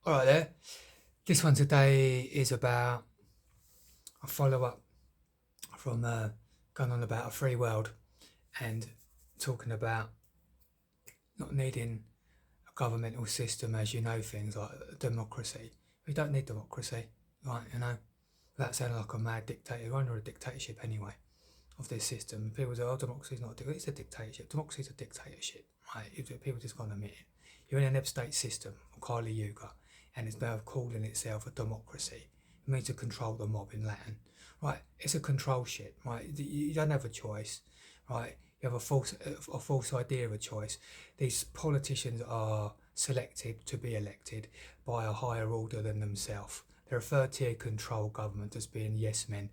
All right, there. This one today is about a follow up from going on about a free world and talking about not needing a governmental system as you know things like democracy. We don't need democracy, right? Without sounding like a mad dictator. We're under a dictatorship anyway of this system. People say, oh, democracy is not a dictatorship. It's a dictatorship. Democracy is a dictatorship, right? People just can't admit it. You're in an upstate system, Kali Yuga, and it's now calling itself a democracy. It means to control the mob in Latin, right? It's a control shit, right? You don't have a choice, right? You have a false idea of a choice. These politicians are selected to be elected by a higher order than themselves. They're a third-tier control government as being yes men,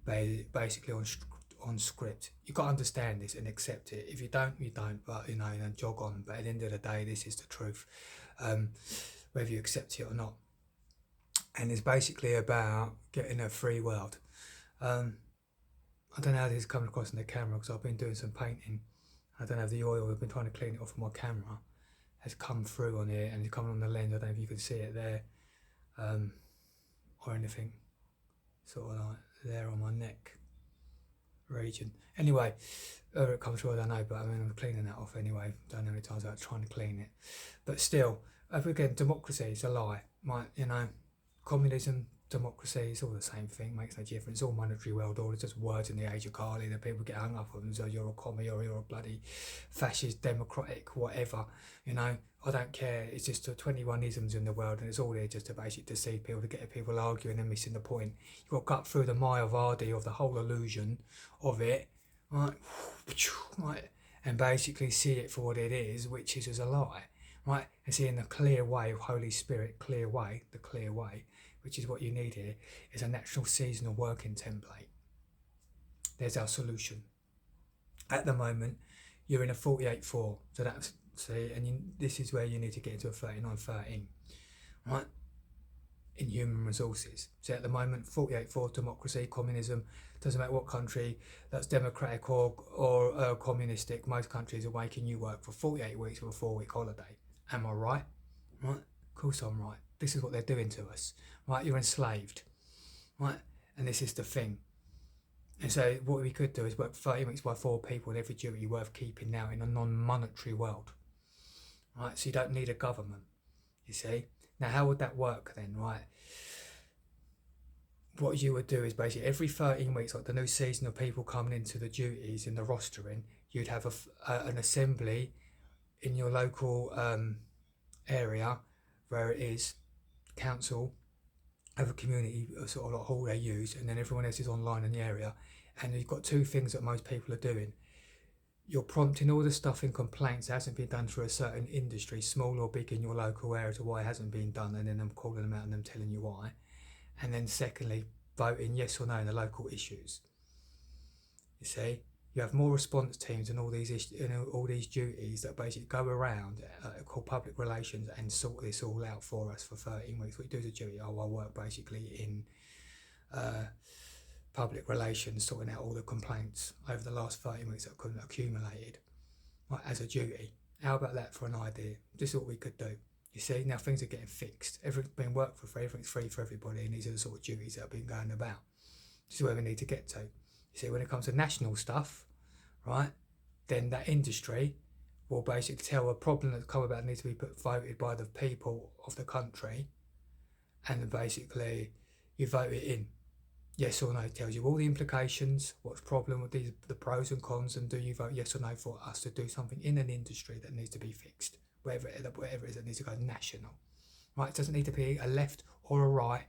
basically on script. You've got to understand this and accept it. If you don't, you don't. But jog on. But at the end of the day, this is the truth, whether you accept it or not. And it's basically about getting a free world. I don't know how this is coming across in the camera because I've been doing some painting. I don't have the oil. I've been trying to clean it off of my camera. Has come through on here and it's coming on the lens. I don't know if you can see it there, or anything. Sort of like there on my neck region. Anyway, whether it comes through, I don't know, but I mean, I'm cleaning that off anyway. Don't know how many times I'm trying to clean it. But still, again, democracy is a lie. Communism, democracy, it's all the same thing, makes no difference. It's all monetary world order, just words in the age of Carly that people get hung up on. So you're a commie or you're a bloody fascist, democratic, whatever. I don't care. It's just 21 isms in the world, and it's all there just to basically deceive people, to get people arguing and missing the point. You've got to cut through the Maya Vardi of the whole illusion of it, right? Right, and basically see it for what it is, which is as a lie, right? And see in the clear way of Holy Spirit, the clear way, which is what you need here, is a natural seasonal working template. There's our solution. At the moment, you're in a 48-4, so that's, this is where you need to get into a 39-13, right? In human resources. So at the moment, 48-4 democracy, communism, doesn't matter what country, that's democratic or communistic, most countries are making you work for 48 weeks with a 4-week holiday. Am I right? Right? Of course I'm right. This is what they're doing to us, right? You're enslaved, right? And this is the thing. And so what we could do is work 30 weeks by 4 people and every duty worth keeping now in a non-monetary world, right? So you don't need a government, you see? Now, how would that work then, right? What you would do is basically every 13 weeks, like the new season of people coming into the duties in the rostering, you'd have an assembly in your local area where it is council, have a community sort of like hall they use, and then everyone else is online in the area. And you've got 2 things that most people are doing. You're prompting all the stuff in complaints that hasn't been done through a certain industry, small or big, in your local area, to why it hasn't been done, and then I'm calling them out and them telling you why. And then secondly, voting yes or no in the local issues. You see, you have more response teams and all these duties that basically go around, called public relations, and sort this all out for us for 13 weeks. What you do as a duty, I work basically in public relations, sorting out all the complaints over the last 13 weeks that couldn't accumulated, right, as a duty. How about that for an idea? This is what we could do. You see, now things are getting fixed. Everything's been worked for free, everything's free for everybody, and these are the sort of duties that have been going about. This is where we need to get to. You see, when it comes to national stuff, right, then that industry will basically tell a problem that's come about needs to be voted by the people of the country, and then basically you vote it in. Yes or no, it tells you all the implications, what's the problem with the pros and cons, and do you vote yes or no for us to do something in an industry that needs to be fixed, whatever it is that needs to go national, right? It doesn't need to be a left or a right,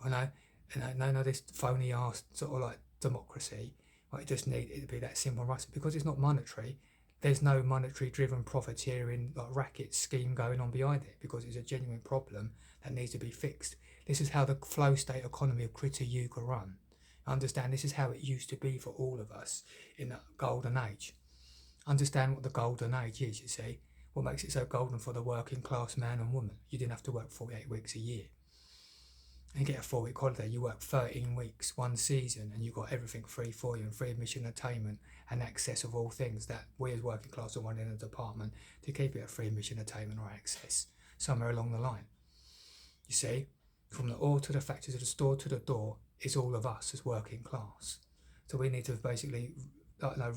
or no, this phony ass sort of like democracy, right? It just needs it to be that simple, right? Because it's not monetary, there's no monetary driven profiteering like racket scheme going on behind it, because it's a genuine problem that needs to be fixed. This is how the flow state economy of Krita Yuga run. Understand, this is how it used to be for all of us in the golden age. Understand what the golden age is, you see. What makes it so golden for the working class man and woman? You didn't have to work 48 weeks a year and get a 4-week holiday. You work 13 weeks, 1 season, and you got everything free for you, and free admission, entertainment, and access of all things that we as working class are wanting in a department to keep it a free admission, entertainment, or access somewhere along the line. You see, from the ore to the factory to the store to the door is all of us as working class. So we need to basically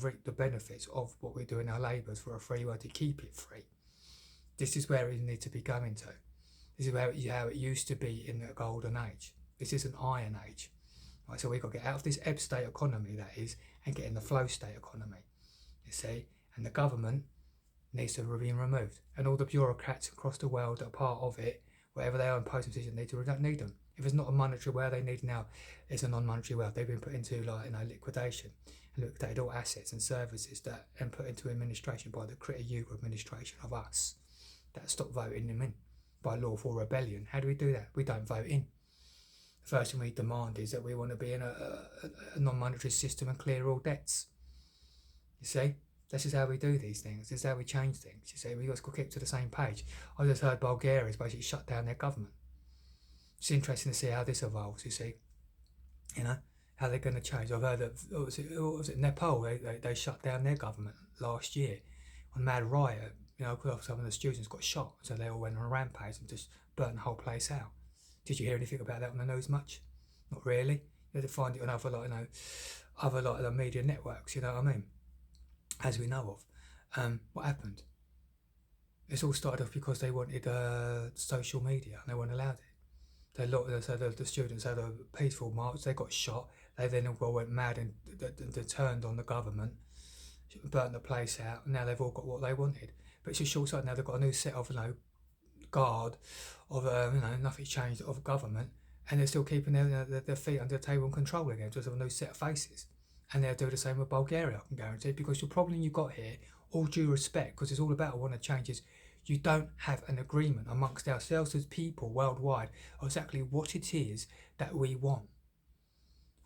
reap the benefits of what we do in our labours for a free world to keep it free. This is where we need to be going to. This is how it used to be in the golden age. This is an iron age. Right, so we've got to get out of this ebb state economy, that is, and get in the flow state economy. You see, and the government needs to be removed, and all the bureaucrats across the world that are part of it, whatever they are in post position, don't need them. If it's not a monetary world they need now, it's a non-monetary world. They've been put into liquidation and liquidated all assets and services and put into administration by the Krita Yuga administration of us that stopped voting them in by lawful rebellion. How do we do that? We don't vote in. The first thing we demand is that we want to be in a non-monetary system and clear all debts. You see? This is how we do these things. This is how we change things. You see, we've got to keep to the same page. I just heard Bulgaria's basically shut down their government. It's interesting to see how this evolves, you see. You know, how they're going to change. I've heard that, what was it Nepal? They shut down their government last year on mad riot. You know, because some of the students got shot. So they all went on a rampage and just burnt the whole place out. Did you hear anything about that on the news much? Not really. You have to find it on other the media networks, you know what I mean? As we know of. What happened? It's all started off because they wanted social media and they weren't allowed it. So the students had a peaceful march, they got shot, they then all went mad and they turned on the government, burnt the place out, and now they've all got what they wanted. But it's a short sight. Now they've got a new set of guard of nothing changed of government, and they're still keeping their feet under the table and control again, just a new set of faces. And they'll do the same with Bulgaria, I can guarantee, because the problem you got here, all due respect, because it's all about what I want to change, is you don't have an agreement amongst ourselves as people worldwide of exactly what it is that we want.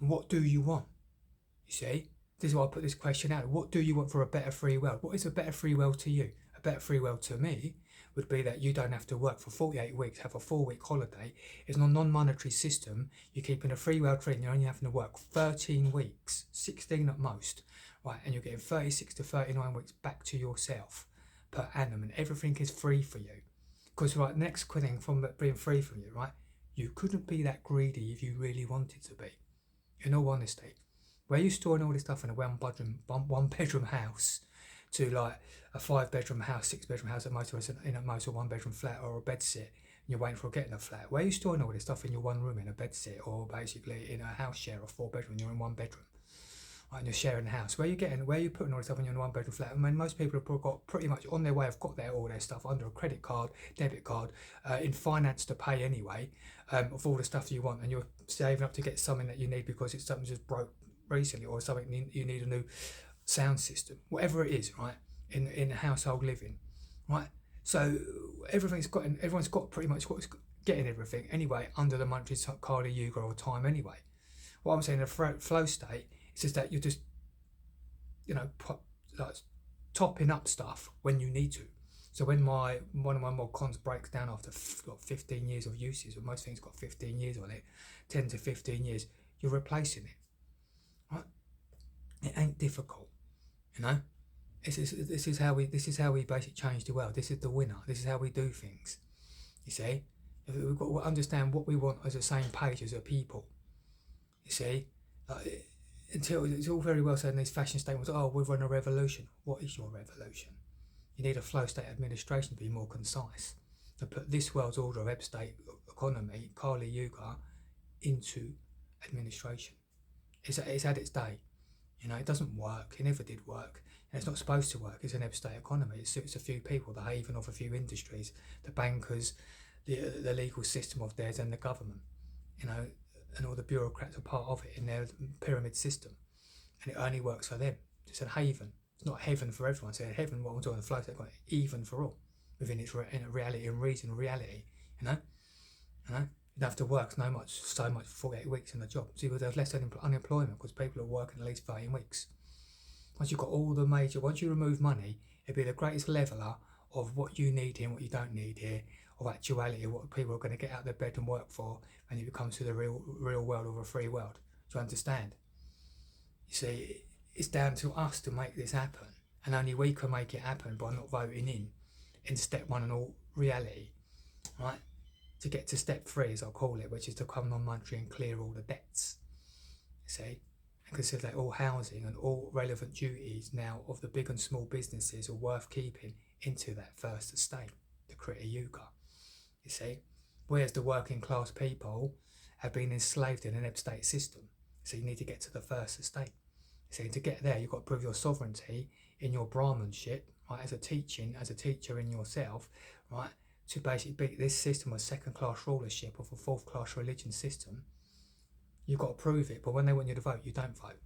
And what do you want? You see? This is why I put this question out. What do you want for a better free world? What is a better free world to you? A better free world to me would be that you don't have to work for 48 weeks, have a 4-week holiday. It's a non-monetary system. You're keeping a free world free and you're only having to work 13 weeks, 16 at most, right? And you're getting 36 to 39 weeks back to yourself per annum, and everything is free for you. Because, right, next thing from being free from you, right? You couldn't be that greedy if you really wanted to be. In all honesty, where you storing all this stuff in a one bedroom house to like a 5-bedroom house, 6-bedroom house at most, or in a most a 1-bedroom flat or a bed sit, and you're waiting for getting a flat. Where are you storing all this stuff in your one room in a bed sit, or basically in a house share of 4-bedroom, you're in 1 bedroom, right, and you're sharing the house? Where are you putting all this stuff in your 1-bedroom flat? I mean, most people have got pretty much on their way, have got all their stuff under a credit card, debit card, in finance to pay anyway, of all the stuff you want, and you're saving up to get something that you need because it's something just broke recently, or something you need a new sound system, whatever it is, right? In household living, right? So everyone's got pretty much what's getting everything anyway under the monetary Kali Yuga or time anyway. What I'm saying, the flow state is just that you're just, topping up stuff when you need to. So when one of my mod cons breaks down after 15 years of uses, or most things got 15 years on it, 10 to 15 years, you're replacing it, right? It ain't difficult, you know. This is how we basically change the world. This is the winner. This is how we do things. You see, we've got to understand what we want as the same page as a people. You see, until it's all very well saying these fashion statements. Oh, we've run a revolution. What is your revolution? You need a flow state administration to be more concise. To put this world's order of ebb state economy, Kali Yuga, into administration. It's had its day. You know, it doesn't work. It never did work. And it's not supposed to work. It's an ebb state economy. It suits a few people, the haven of a few industries, the bankers, the legal system of theirs, and the government. You know, and all the bureaucrats are part of it in their pyramid system. And it only works for them. It's a haven. It's not heaven for everyone. So heaven, what I'm talking, the flow state, even for all, within its reality and reason reality. You know. You don't have to work so much for 48 weeks in a job. See, there's less unemployment because people are working at least 13 weeks. Once you've got once you remove money, it'd be the greatest leveller of what you need here and what you don't need here, of actuality, what people are going to get out of their bed and work for, and it becomes to the real world of a free world. Do you understand? You see, it's down to us to make this happen, and only we can make it happen by not voting in step one and all reality, right? to get to step 3, as I'll call it, which is to become non-monetary and clear all the debts. See, and consolidate all housing and all relevant duties now of the big and small businesses are worth keeping into that first estate, the Krita Yuga. You see, whereas the working class people have been enslaved in an upstate system. So you need to get to the first estate. So to get there, you've got to prove your sovereignty in your Brahmanship, right, as a teacher in yourself, right, to basically beat this system of second-class rulership of a fourth-class religion system. You've got to prove it, but when they want you to vote, you don't vote.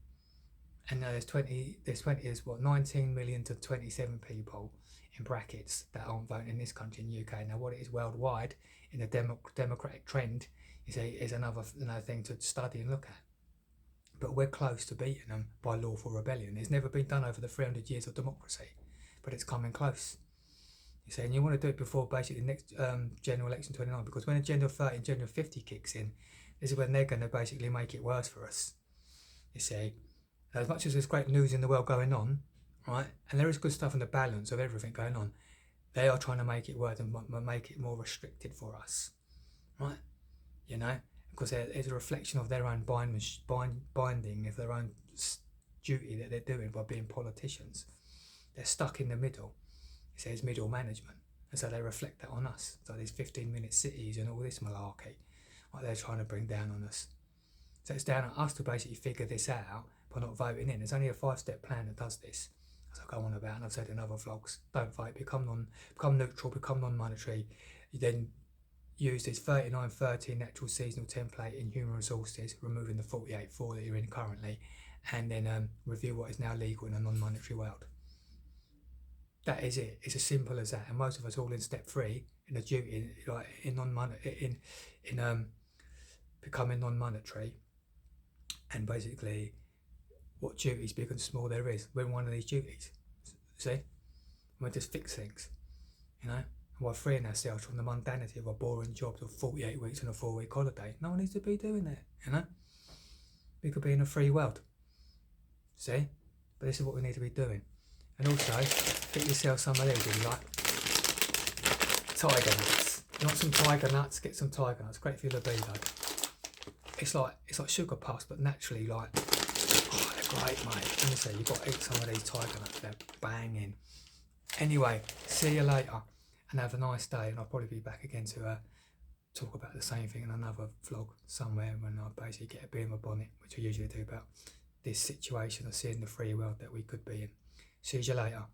And there's 19 million to 27 people in brackets that aren't voting in this country, in the UK. Now, what it is worldwide in the democratic trend is another thing to study and look at. But we're close to beating them by lawful rebellion. It's never been done over the 300 years of democracy, but it's coming close. You see, and you want to do it before basically the next general election 29, because when Agenda 30 and Agenda 50 kicks in, this is when they're going to basically make it worse for us. You see, as much as there's great news in the world going on, right, and there is good stuff in the balance of everything going on, they are trying to make it worse and make it more restricted for us, right? You know, because it's a reflection of their own binding of their own duty that they're doing by being politicians. They're stuck in the middle. It says middle management, and so they reflect that on us. So these 15-minute cities and all this malarkey, what they're trying to bring down on us. So it's down to us to basically figure this out by not voting in. There's only a 5-step plan that does this, as I go on about, and I've said in other vlogs. Don't vote, become neutral, become non-monetary. You then use this 39-30 natural seasonal template in human resources, removing the 48-4 that you're in currently, and then review what is now legal in a non-monetary world. That is it. It's as simple as that. And most of us all in step 3 in the duty, like in becoming non-monetary, and basically what duties, big and small, there is. We're in one of these duties. See, we just fix things, you know. While freeing ourselves from the mundanity of our boring jobs of 48 weeks and a 4-week holiday. No one needs to be doing that, you know. We could be in a free world. See, but this is what we need to be doing. And also, get yourself some of these if you like. Tiger nuts. You want some tiger nuts? Get some tiger nuts. Great for your libido. It's like sugar puffs, but naturally like, oh, they're great, mate. Honestly, you've got to eat some of these tiger nuts. They're banging. Anyway, see you later, and have a nice day. And I'll probably be back again to talk about the same thing in another vlog somewhere when I basically get a bee in my bonnet, which I usually do, about this situation of seeing the free world that we could be in. See you later.